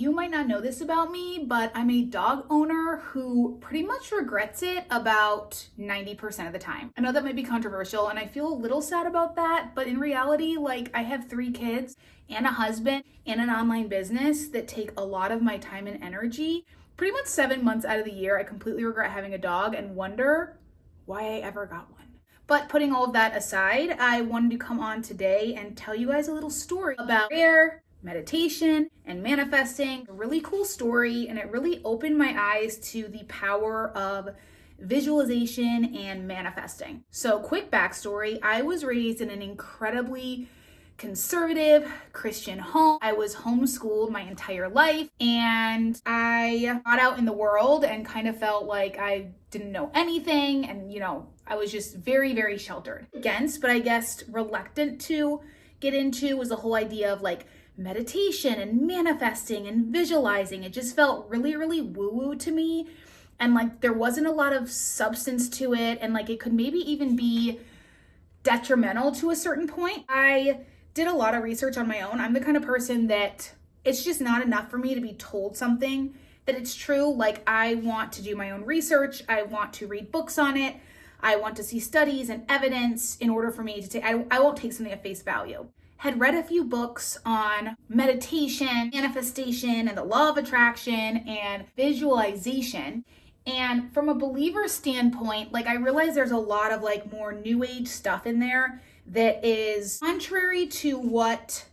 you might not know this about me, but I'm a dog owner who pretty much regrets it about 90% of the time. I know that might be controversial and I feel a little sad about that, but in reality, like, I have 3 kids and a husband and an online business that take a lot of my time and energy. Pretty much 7 months out of the year, I completely regret having a dog and wonder why I ever got one. But putting all of that aside, I wanted to come on today and tell you guys a little story about prayer, meditation, and manifesting. A really cool story, and it really opened my eyes to the power of visualization and manifesting. So, quick backstory, I was raised in an incredibly conservative Christian home. I was homeschooled my entire life, and I got out in the world and kind of felt like I didn't know anything, and I was just very, very sheltered. But I guess reluctant to get into was the whole idea of like meditation and manifesting and visualizing. It just felt really, really woo-woo to me, and like there wasn't a lot of substance to it, and like it could maybe even be detrimental to a certain point. I did a lot of research on my own. I'm the kind of person that it's just not enough for me to be told something that it's true. Like, I want to do my own research. I want to read books on it. I want to see studies and evidence in order for me to take, I won't take something at face value. Had read a few books on meditation, manifestation, and the law of attraction and visualization. And from a believer standpoint, like, I realize there's a lot of like more new age stuff in there that is contrary to what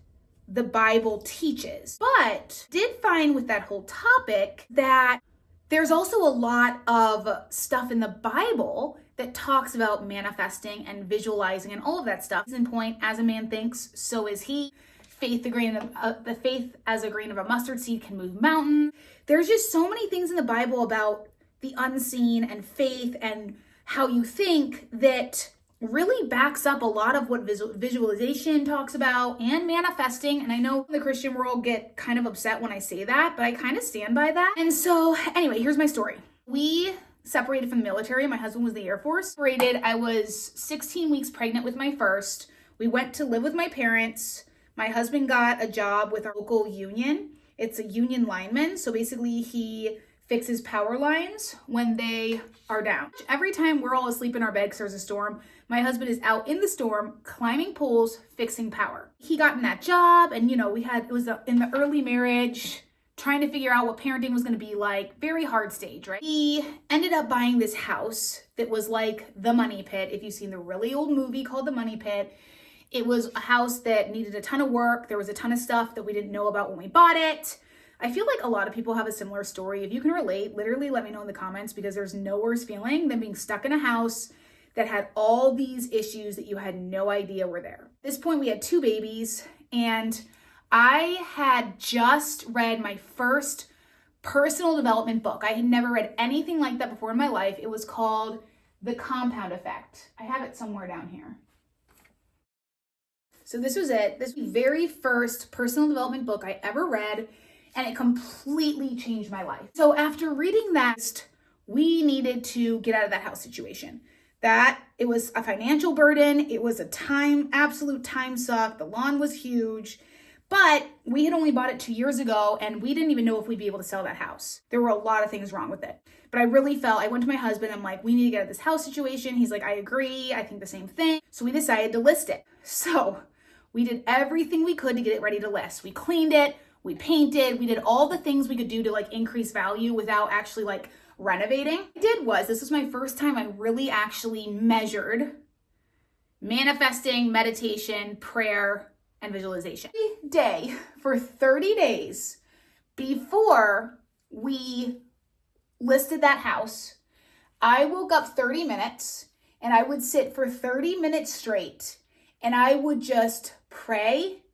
the Bible teaches. But did find with that whole topic that there's also a lot of stuff in the Bible that talks about manifesting and visualizing and all of that stuff. In point, as a man thinks, so is he. Faith as a grain of a mustard seed can move mountains. There's just so many things in the Bible about the unseen and faith and how you think that really backs up a lot of what visualization talks about and manifesting. And I know the Christian world get kind of upset when I say that, but I kind of stand by that. And so anyway, here's my story. We separated from the military. My husband was in the Air Force. I was 16 weeks pregnant with my first. We went to live with my parents. My husband got a job with our local union. It's a union lineman. So basically he fixes power lines when they are down. Every time we're all asleep in our bed because there's a storm, my husband is out in the storm, climbing poles, fixing power. He got in that job, and it was in the early marriage, trying to figure out what parenting was going to be like. Very hard stage, right? He ended up buying this house that was like the Money Pit. If you've seen the really old movie called The Money Pit, it was a house that needed a ton of work. There was a ton of stuff that we didn't know about when we bought it. I feel like a lot of people have a similar story. If you can relate, literally let me know in the comments, because there's no worse feeling than being stuck in a house that had all these issues that you had no idea were there. At this point, we had 2 babies, and I had just read my first personal development book. I had never read anything like that before in my life. It was called The Compound Effect. I have it somewhere down here. So this was it. This was the very first personal development book I ever read, and it completely changed my life. So after reading that, we needed to get out of that house situation. That it was a financial burden. It was a absolute time suck. The lawn was huge, but we had only bought it 2 years ago, and we didn't even know if we'd be able to sell that house. There were a lot of things wrong with it. But I went to my husband, I'm like, we need to get out of this house situation. He's like, I agree. I think the same thing. So we decided to list it. So we did everything we could to get it ready to list. We cleaned it. We painted, we did all the things we could do to like increase value without actually like renovating. This was my first time I really actually measured manifesting, meditation, prayer, and visualization. Every day for 30 days before we listed that house, I woke up 30 minutes and I would sit for 30 minutes straight, and I would just pray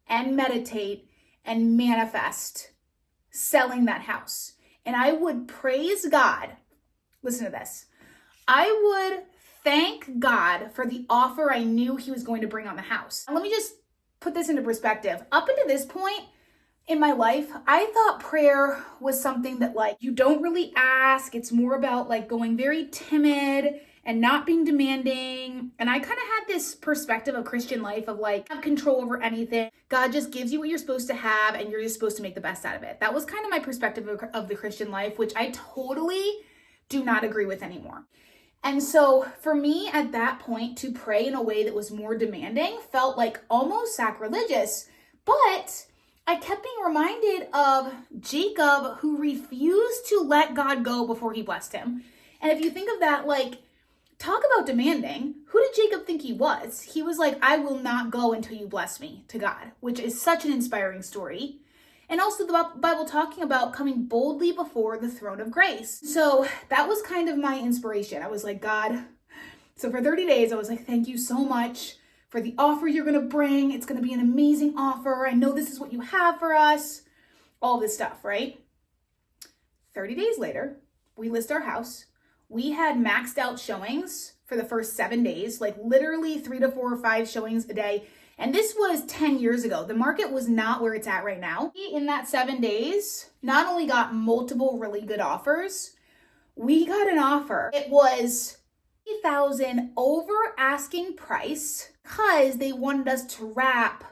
and meditate and manifest selling that house. And I would praise God. Listen to this. I would thank God for the offer I knew he was going to bring on the house. And let me just put this into perspective. Up until this point in my life, I thought prayer was something that like you don't really ask. It's more about like going very timid and not being demanding. And I kind of had this perspective of Christian life of like, have control over anything. God just gives you what you're supposed to have and you're just supposed to make the best out of it. That was kind of my perspective of the Christian life, which I totally do not agree with anymore. And so for me at that point to pray in a way that was more demanding felt like almost sacrilegious, but I kept being reminded of Jacob, who refused to let God go before he blessed him. And if you think of that, like, talk about demanding. Who did Jacob think he was? He was like, I will not go until you bless me, to God, which is such an inspiring story. And also the Bible talking about coming boldly before the throne of grace. So that was kind of my inspiration. I was like, God, so for 30 days, I was like, thank you so much for the offer you're going to bring. It's going to be an amazing offer. I know this is what you have for us. All this stuff, right? 30 days later, we list our house. We had maxed out showings for the first 7 days, like literally 3 to 4 or 5 showings a day. And this was 10 years ago. The market was not where it's at right now. In that 7 days, not only got multiple really good offers, we got an offer. It was $3,000 over asking price because they wanted us to wrap.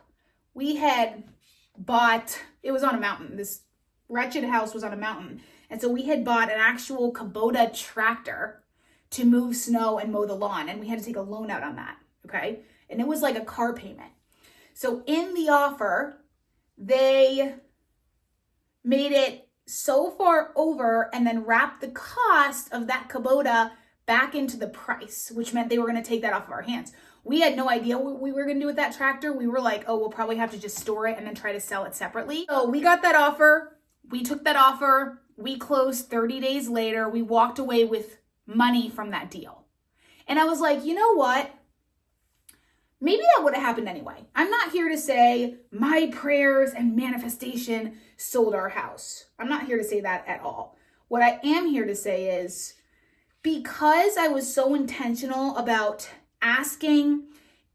We had bought, it was on a mountain. This wretched house was on a mountain. And so we had bought an actual Kubota tractor to move snow and mow the lawn. And we had to take a loan out on that, okay? And it was like a car payment. So in the offer, they made it so far over and then wrapped the cost of that Kubota back into the price, which meant they were going to take that off of our hands. We had no idea what we were going to do with that tractor. We were like, oh, we'll probably have to just store it and then try to sell it separately. So we got that offer. We took that offer. We closed 30 days later. We walked away with money from that deal. And I was like, you know what? Maybe that would have happened anyway. I'm not here to say my prayers and manifestation sold our house. I'm not here to say that at all. What I am here to say is because I was so intentional about asking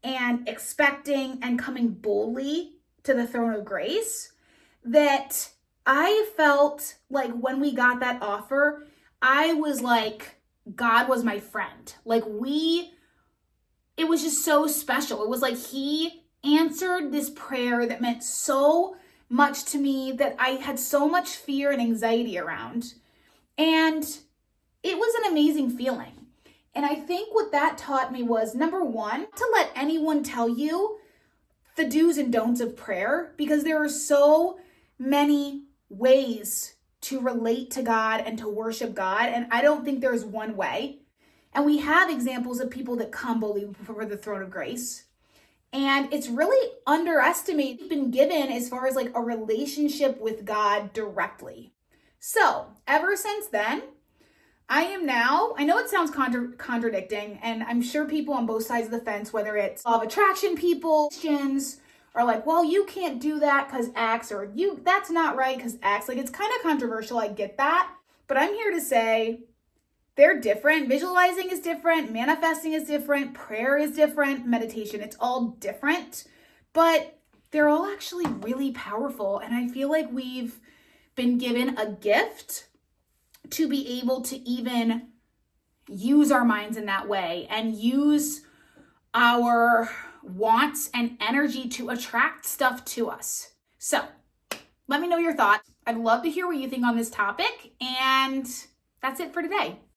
and expecting and coming boldly to the throne of grace, that I felt like when we got that offer, I was like, God was my friend. Like it was just so special. It was like he answered this prayer that meant so much to me that I had so much fear and anxiety around. And it was an amazing feeling. And I think what that taught me was, number one, to let anyone tell you the do's and don'ts of prayer, because there are so many ways to relate to God and to worship God. And I don't think there's one way. And we have examples of people that come boldly before the throne of grace. And it's really underestimated, been given as far as like a relationship with God directly. So ever since then, I am now, I know it sounds contradicting, and I'm sure people on both sides of the fence, whether it's law of attraction people, Christians, are like, well, you can't do that because X, or that's not right because X. Like, it's kind of controversial, I get that. But I'm here to say they're different. Visualizing is different, manifesting is different, prayer is different, meditation, it's all different. But they're all actually really powerful. And I feel like we've been given a gift to be able to even use our minds in that way and use our wants and energy to attract stuff to us. So let me know your thoughts. I'd love to hear what you think on this topic. And that's it for today.